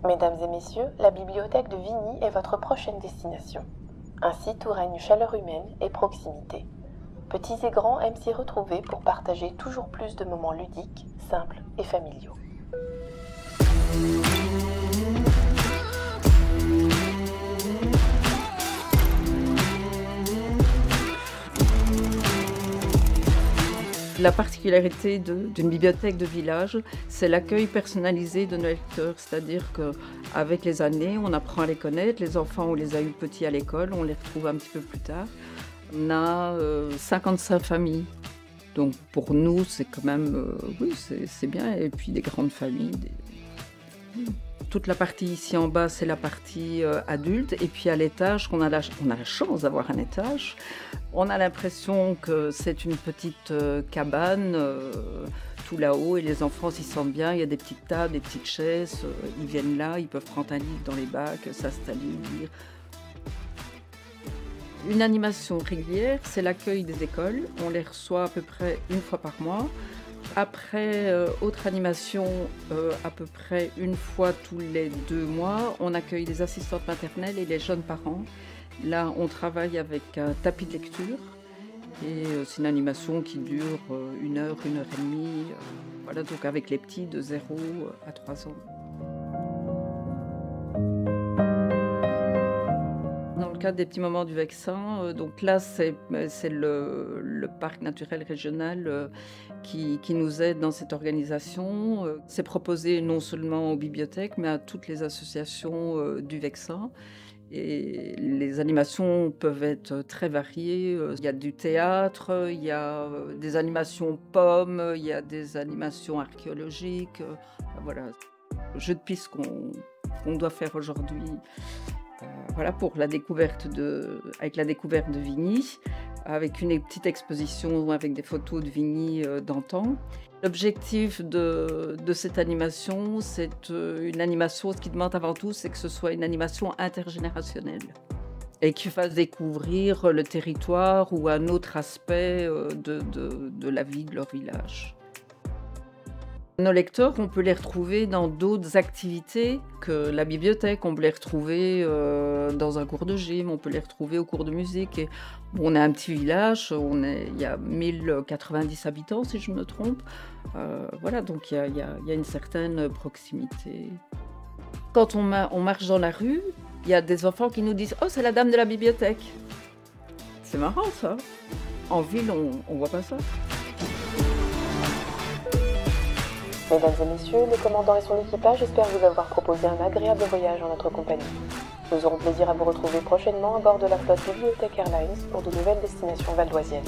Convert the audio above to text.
Mesdames et messieurs, la bibliothèque de Vigny est votre prochaine destination. Un site où règne chaleur humaine et proximité. Petits et grands aiment s'y retrouver pour partager toujours plus de moments ludiques, simples et familiaux. La particularité d'une bibliothèque de village, c'est l'accueil personnalisé de nos lecteurs, c'est-à-dire qu'avec les années, on apprend à les connaître. Les enfants, on les a eu petits à l'école, on les retrouve un petit peu plus tard. On a 55 familles, donc pour nous, c'est quand même, oui, c'est bien. Et puis des grandes familles. Toute la partie ici en bas, c'est la partie adulte. Et puis à l'étage, on a la chance d'avoir un étage. On a l'impression que c'est une petite cabane tout là-haut et les enfants s'y sentent bien. Il y a des petites tables, des petites chaises. Ils viennent là, ils peuvent prendre un livre dans les bacs, s'installer, lire. Une animation régulière, c'est l'accueil des écoles. On les reçoit à peu près une fois par mois. Après, autre animation, à peu près une fois tous les 2 mois, on accueille les assistantes maternelles et les jeunes parents. Là, on travaille avec un tapis de lecture et c'est une animation qui dure 1 heure, 1 heure et demie. Voilà, donc avec les petits de 0 à 3 ans. Dans le cadre des petits moments du Vexin, donc là c'est le parc naturel régional qui nous aide dans cette organisation. C'est proposé non seulement aux bibliothèques mais à toutes les associations du Vexin. Et les animations peuvent être très variées. Il y a du théâtre, il y a des animations pommes, il y a des animations archéologiques. Voilà, jeu de piste qu'on doit faire aujourd'hui. Voilà pour la découverte avec la découverte de Vigny, avec une petite exposition avec des photos de Vigny d'antan. L'objectif de cette animation, c'est une animation, ce qui demande avant tout, c'est que ce soit une animation intergénérationnelle et qui fasse découvrir le territoire ou un autre aspect de la vie de leur village. Nos lecteurs, on peut les retrouver dans d'autres activités que la bibliothèque. On peut les retrouver dans un cours de gym, on peut les retrouver au cours de musique. Et on est un petit village, il y a 1090 habitants si je me trompe. Voilà, donc il y a une certaine proximité. Quand on marche dans la rue, il y a des enfants qui nous disent « Oh, c'est la dame de la bibliothèque !» C'est marrant ça. En ville, on voit pas ça. Mesdames et messieurs, le commandant et son équipage espèrent vous avoir proposé un agréable voyage en notre compagnie. Nous aurons plaisir à vous retrouver prochainement à bord de la flotte Bibliothèque Airlines pour de nouvelles destinations valdoisiennes.